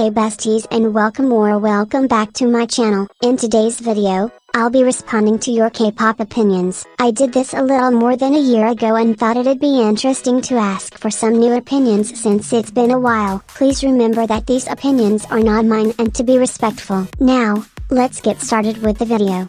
Hey besties and welcome back to my channel. In today's video, I'll be responding to your K-pop opinions. I did this a little more than a year ago and thought it'd be interesting to ask for some new opinions since it's been a while. Please remember that these opinions are not mine and to be respectful. Now, let's get started with the video.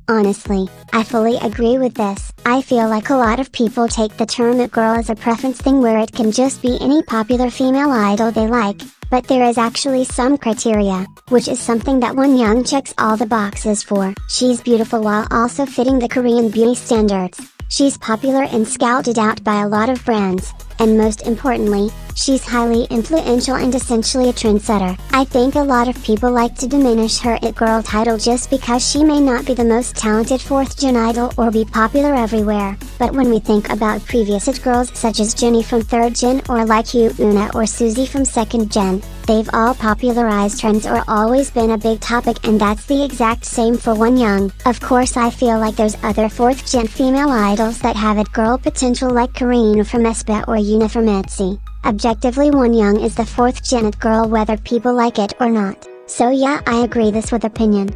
Honestly, I fully agree with this. I feel like a lot of people take the term it girl as a preference thing where it can just be any popular female idol they like, but there is actually some criteria, which is something that Wonyoung checks all the boxes for. She's beautiful while also fitting the Korean beauty standards. She's popular and scouted out by a lot of brands, and most importantly, she's highly influential and essentially a trendsetter. I think a lot of people like to diminish her it girl title just because she may not be the most talented 4th gen idol or be popular everywhere, but when we think about previous it girls such as Jennie from 3rd gen or like Loona or Suzy from 2nd gen, they've all popularized trends or always been a big topic, and that's the exact same for Wonyoung. Of course I feel like there's other 4th gen female idols that have it girl potential like Karina from AESPA or Yuna from itzy. Objectively Wonyoung is the 4th gen it girl whether people like it or not. So yeah, I agree this with opinion.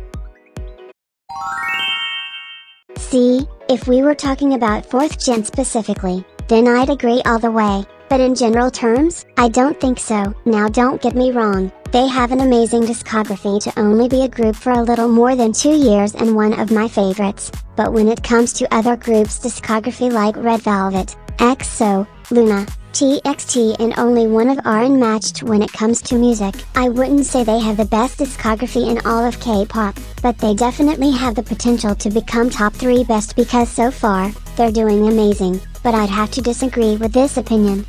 See, if we were talking about 4th gen specifically, then I'd agree all the way, but in general terms, I don't think so. Now don't get me wrong, they have an amazing discography to only be a group for a little more than 2 years and one of my favorites, but when it comes to other groups' discography like Red Velvet, EXO, Loona, TXT and only one of are unmatched when it comes to music. I wouldn't say they have the best discography in all of K-pop, but they definitely have the potential to become top 3 best because so far, they're doing amazing, but I'd have to disagree with this opinion.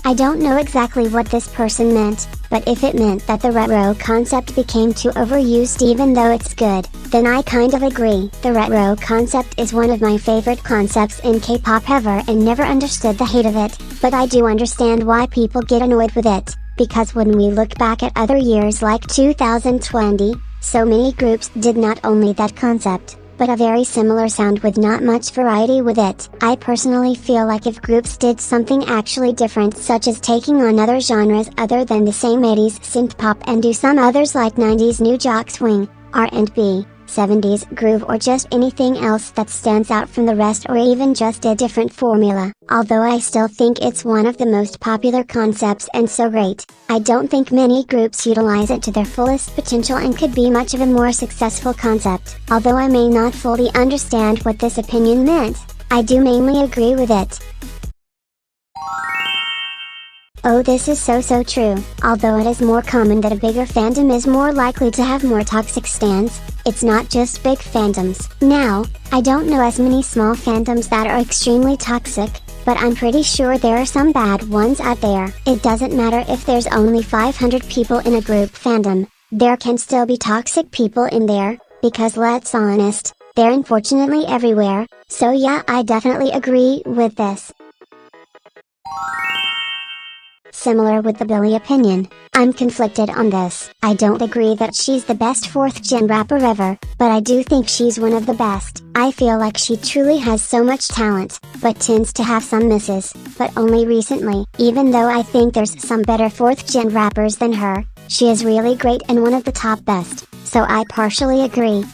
I don't know exactly what this person meant, but if it meant that the retro concept became too overused even though it's good, then I kind of agree. The retro concept is one of my favorite concepts in K-pop ever and never understood the hate of it, but I do understand why people get annoyed with it, because when we look back at other years like 2020, so many groups did not only that concept, but a very similar sound with not much variety with it. I personally feel like if groups did something actually different such as taking on other genres other than the same 80s synth pop and do some others like 90s new jock swing, R&B, 70s groove or just anything else that stands out from the rest or even just a different formula. Although I still think it's one of the most popular concepts and so great, I don't think many groups utilize it to their fullest potential and could be much of a more successful concept. Although I may not fully understand what this opinion meant, I do mainly agree with it. Oh, this is so true. Although it is more common that a bigger fandom is more likely to have more toxic stans, it's not just big fandoms. Now, I don't know as many small fandoms that are extremely toxic, but I'm pretty sure there are some bad ones out there. It doesn't matter if there's only 500 people in a group fandom, there can still be toxic people in there, because let's honest, they're unfortunately everywhere, so yeah, I definitely agree with this. Similar with the Billie opinion, I'm conflicted on this. I don't agree that she's the best 4th gen rapper ever, but I do think she's one of the best. I feel like she truly has so much talent, but tends to have some misses, but only recently. Even though I think there's some better 4th gen rappers than her, she is really great and one of the top best, so I partially agree.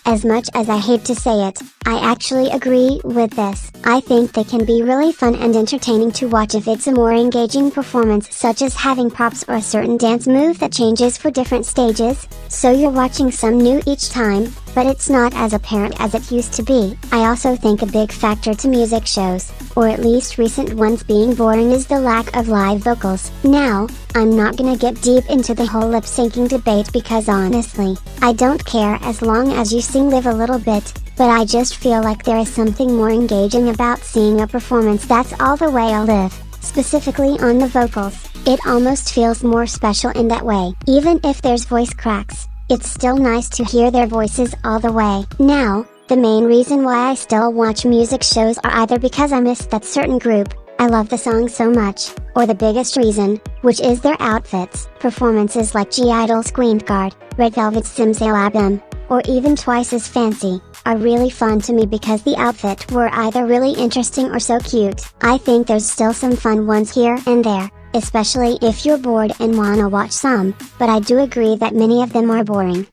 As much as I hate to say it, I actually agree with this. I think they can be really fun and entertaining to watch if it's a more engaging performance such as having props or a certain dance move that changes for different stages, so you're watching some new each time, but it's not as apparent as it used to be. I also think a big factor to music shows, or at least recent ones being boring, is the lack of live vocals. Now, I'm not gonna get deep into the whole lip syncing debate because honestly, I don't care as long as you sing live a little bit, but I just feel like there is something more engaging about seeing a performance that's all the way a live, specifically on the vocals. It almost feels more special in that way. Even if there's voice cracks, it's still nice to hear their voices all the way. Now, the main reason why I still watch music shows are either because I miss that certain group, I love the song so much, or the biggest reason, which is their outfits. Performances like G-Idol's Queen Card, Red Velvet's Simsalabim, or even Twice as Fancy. are really fun to me because the outfit were either really interesting or so cute. I think there's still some fun ones here and there, especially if you're bored and wanna watch some, but I do agree that many of them are boring.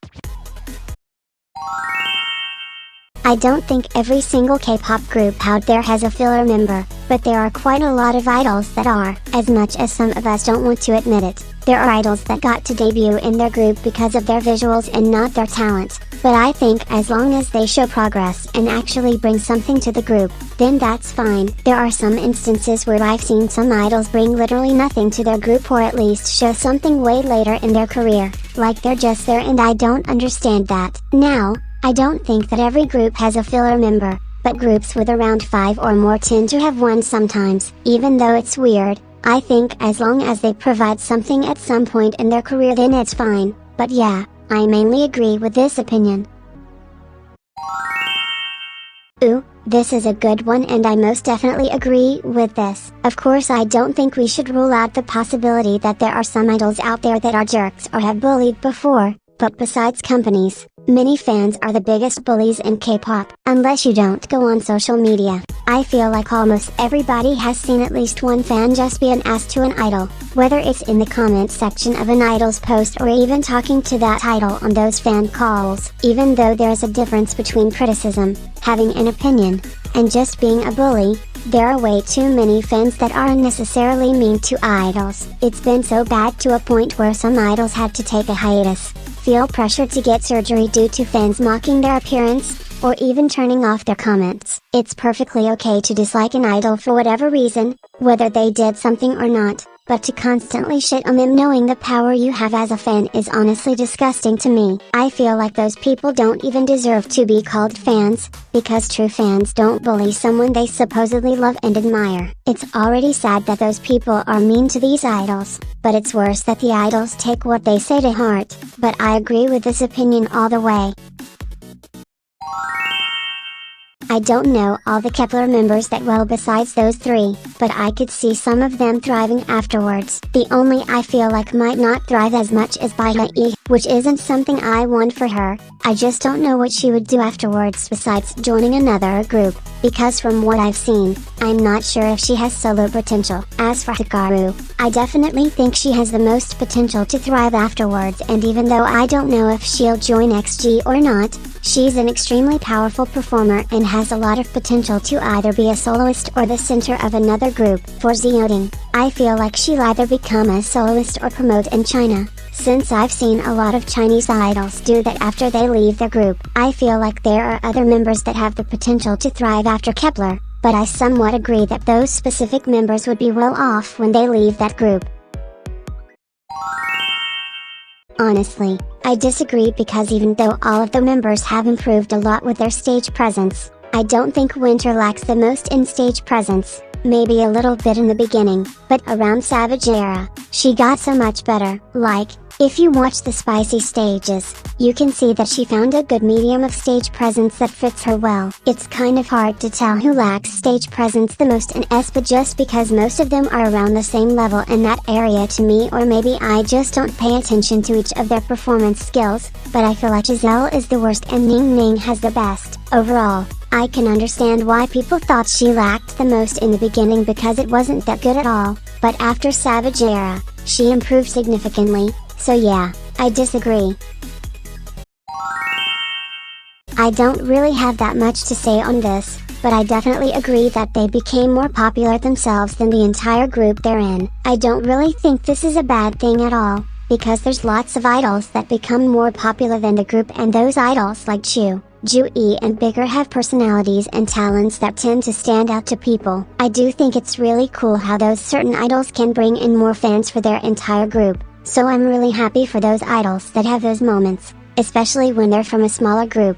I don't think every single K-pop group out there has a filler member, but there are quite a lot of idols that are, as much as some of us don't want to admit it. There are idols that got to debut in their group because of their visuals and not their talent, but I think as long as they show progress and actually bring something to the group, then that's fine. There are some instances where I've seen some idols bring literally nothing to their group or at least show something way later in their career, like they're just there, and I don't understand that. Now, I don't think that every group has a filler member, but groups with around 5 or more tend to have one sometimes. Even though it's weird, I think as long as they provide something at some point in their career, then it's fine. But yeah, I mainly agree with this opinion. Ooh, this is a good one and I most definitely agree with this. Of course, I don't think we should rule out the possibility that there are some idols out there that are jerks or have bullied before, but besides companies, many fans are the biggest bullies in K-pop. Unless you don't go on social media, I feel like almost everybody has seen at least one fan just be an ass to an idol, whether it's in the comment section of an idol's post or even talking to that idol on those fan calls. Even though there's a difference between criticism, having an opinion, and just being a bully, there are way too many fans that are unnecessarily mean to idols. It's been so bad to a point where some idols had to take a hiatus, feel pressured to get surgery due to fans mocking their appearance, or even turning off their comments. It's perfectly okay to dislike an idol for whatever reason, whether they did something or not, but to constantly shit on them knowing the power you have as a fan is honestly disgusting to me. I feel like those people don't even deserve to be called fans, because true fans don't bully someone they supposedly love and admire. It's already sad that those people are mean to these idols, but it's worse that the idols take what they say to heart. But I agree with this opinion all the way. I don't know all the Kepler members that well besides those 3, but I could see some of them thriving afterwards. The only I feel like might not thrive as much is HYBE, which isn't something I want for her. I just don't know what she would do afterwards besides joining another group, because from what I've seen, I'm not sure if she has solo potential. As for Hikaru, I definitely think she has the most potential to thrive afterwards, and even though I don't know if she'll join XG or not, she's an extremely powerful performer and has a lot of potential to either be a soloist or the center of another group. For Xiaodong, I feel like she'll either become a soloist or promote in China, since I've seen a lot of Chinese idols do that after they leave their group. I feel like there are other members that have the potential to thrive after Kepler, but I somewhat agree that those specific members would be well off when they leave that group. Honestly, I disagree because even though all of the members have improved a lot with their stage presence, I don't think Winter lacks the most in stage presence. Maybe a little bit in the beginning, but around Savage era, she got so much better. Like, if you watch the spicy stages, you can see that she found a good medium of stage presence that fits her well. It's kind of hard to tell who lacks stage presence the most in aespa just because most of them are around the same level in that area to me, or maybe I just don't pay attention to each of their performance skills, but I feel like Giselle is the worst and Ning Ning has the best. Overall, I can understand why people thought she lacked the most in the beginning because it wasn't that good at all, but after Savage era, she improved significantly, so yeah, I disagree. I don't really have that much to say on this, but I definitely agree that they became more popular themselves than the entire group they're in. I don't really think this is a bad thing at all, because there's lots of idols that become more popular than the group, and those idols like Chu, Ju-E and Bigger have personalities and talents that tend to stand out to people. I do think it's really cool how those certain idols can bring in more fans for their entire group, so I'm really happy for those idols that have those moments, especially when they're from a smaller group.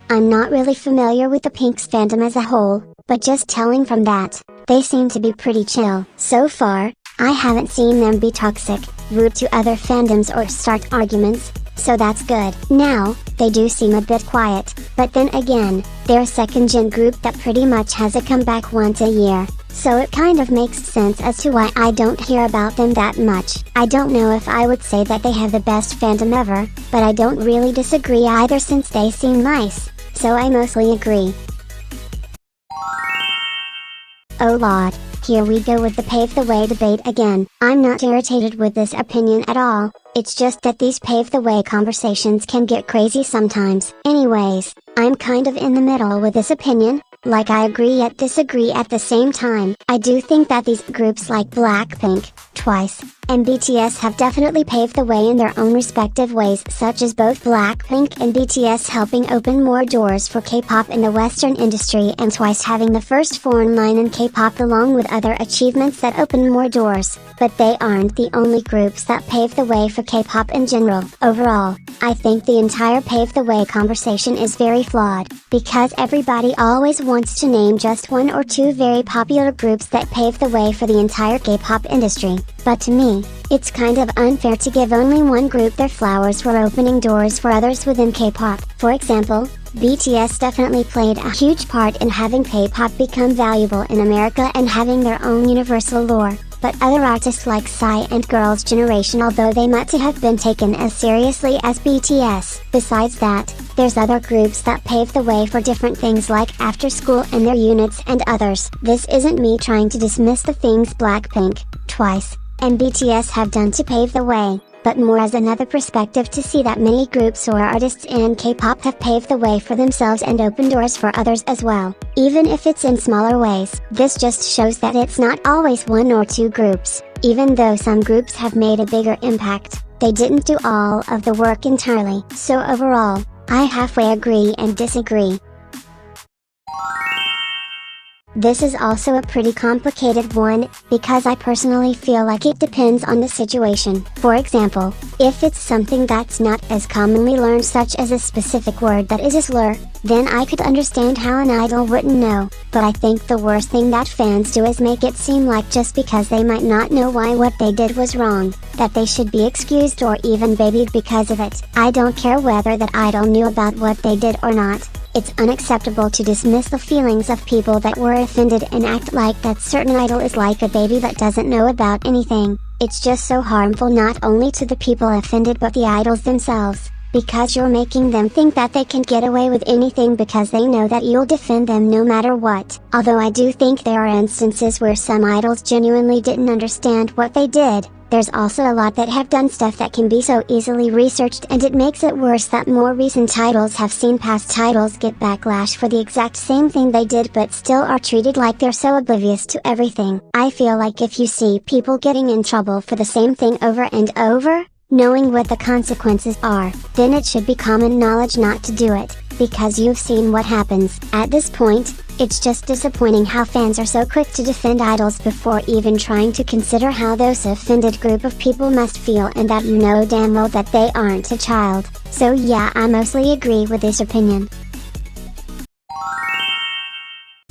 I'm not really familiar with the Pink's fandom as a whole, but just telling from that, they seem to be pretty chill. So far, I haven't seen them be toxic, rude to other fandoms or start arguments, so that's good. Now, they do seem a bit quiet, but then again, they're a second-gen group that pretty much has a comeback once a year, so it kind of makes sense as to why I don't hear about them that much. I don't know if I would say that they have the best fandom ever, but I don't really disagree either since they seem nice, so I mostly agree. Oh lord, here we go with the pave the way debate again. I'm not irritated with this opinion at all, it's just that these pave the way conversations can get crazy sometimes. Anyways, I'm kind of in the middle with this opinion, like I agree yet disagree at the same time. I do think that these groups like Blackpink, Twice, and BTS have definitely paved the way in their own respective ways, such as both Blackpink and BTS helping open more doors for K-pop in the Western industry and Twice having the first foreign line in K-pop along with other achievements that open more doors, but they aren't the only groups that pave the way for K-pop in general. Overall, I think the entire pave the way conversation is very flawed, because everybody always wants to name just one or two very popular groups that pave the way for the entire K-pop industry, but to me, it's kind of unfair to give only one group their flowers for opening doors for others within K-pop. For example, BTS definitely played a huge part in having K-pop become valuable in America and having their own universal lore, but other artists like Psy and Girls' Generation, although they might have been taken as seriously as BTS. Besides that, there's other groups that pave the way for different things like After School and their units and others. This isn't me trying to dismiss the things Blackpink, Twice, and BTS have done to pave the way, but more as another perspective to see that many groups or artists in K-pop have paved the way for themselves and opened doors for others as well, even if it's in smaller ways. This just shows that it's not always one or two groups. Even though some groups have made a bigger impact, they didn't do all of the work entirely. So overall, I halfway agree and disagree. This is also a pretty complicated one, because I personally feel like it depends on the situation. For example, if it's something that's not as commonly learned, such as a specific word that is a slur, then I could understand how an idol wouldn't know, but I think the worst thing that fans do is make it seem like just because they might not know why what they did was wrong, that they should be excused or even babied because of it. I don't care whether that idol knew about what they did or not. It's unacceptable to dismiss the feelings of people that were offended and act like that certain idol is like a baby that doesn't know about anything. It's just so harmful not only to the people offended but the idols themselves, because you're making them think that they can get away with anything because they know that you'll defend them no matter what. Although I do think there are instances where some idols genuinely didn't understand what they did, there's also a lot that have done stuff that can be so easily researched, and it makes it worse that more recent titles have seen past titles get backlash for the exact same thing they did but still are treated like they're so oblivious to everything. I feel like if you see people getting in trouble for the same thing over and over, knowing what the consequences are, then it should be common knowledge not to do it, because you've seen what happens. At this point, it's just disappointing how fans are so quick to defend idols before even trying to consider how those offended group of people must feel, and that you know damn well that they aren't a child. So yeah, I mostly agree with this opinion.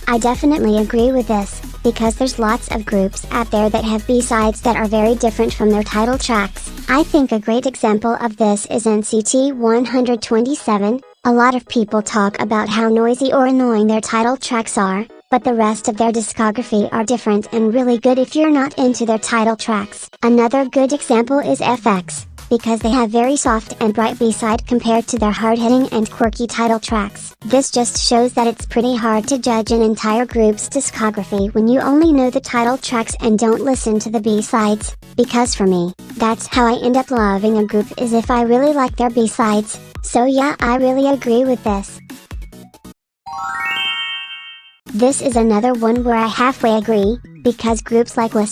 I definitely agree with this, because there's lots of groups out there that have B-sides that are very different from their title tracks. I think a great example of this is NCT 127. A lot of people talk about how noisy or annoying their title tracks are, but the rest of their discography are different and really good if you're not into their title tracks. Another good example is FX, because they have very soft and bright B-side compared to their hard-hitting and quirky title tracks. This just shows that it's pretty hard to judge an entire group's discography when you only know the title tracks and don't listen to the B-sides, because for me, that's how I end up loving a group, is if I really like their B-sides. So yeah, I really agree with this. This is another one where I halfway agree, because groups like LE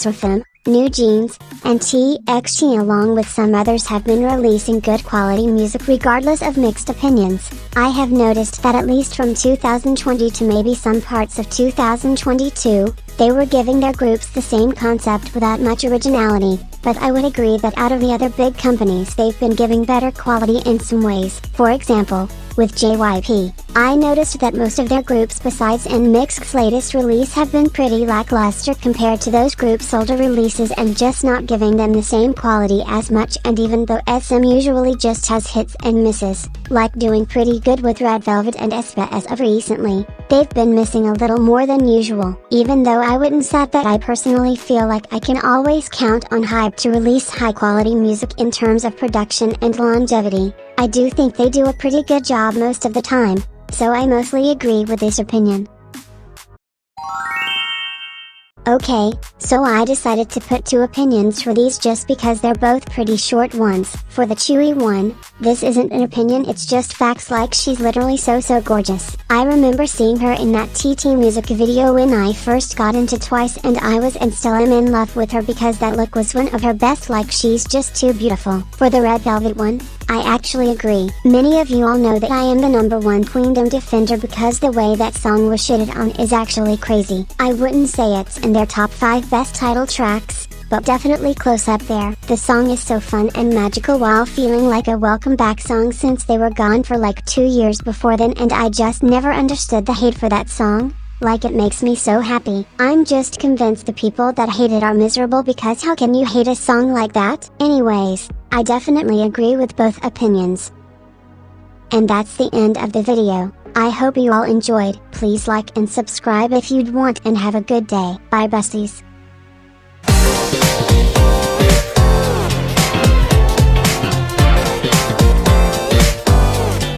New Jeans, and TXT along with some others have been releasing good quality music regardless of mixed opinions. I have noticed that at least from 2020 to maybe some parts of 2022, they were giving their groups the same concept without much originality, but I would agree that out of the other big companies they've been giving better quality in some ways. For example, With JYP, I noticed that most of their groups besides NMIXX's latest release have been pretty lackluster compared to those groups' older releases and just not giving them the same quality as much, and even though SM usually just has hits and misses, like doing pretty good with Red Velvet and aespa as of recently, they've been missing a little more than usual. Even though I wouldn't say that I personally feel like I can always count on HYBE to release high quality music in terms of production and longevity, I do think they do a pretty good job most of the time, so I mostly agree with this opinion. Okay, so I decided to put two opinions for these just because they're both pretty short ones. For the Chewy one, this isn't an opinion, it's just facts, like she's literally so gorgeous. I remember seeing her in that TT music video when I first got into Twice, and I was and still am in love with her because that look was one of her best, like she's just too beautiful. For the Red Velvet one, I actually agree. Many of you all know that I am the #1 Queendom defender because the way that song was shitted on is actually crazy. I wouldn't say it's in their top 5 best title tracks, but definitely close up there. The song is so fun and magical while feeling like a welcome back song since they were gone for like 2 years before then, and I just never understood the hate for that song. Like, it makes me so happy. I'm just convinced the people that hate it are miserable, because how can you hate a song like that? Anyways, I definitely agree with both opinions. And that's the end of the video. I hope you all enjoyed. Please like and subscribe if you'd want, and have a good day. Bye besties.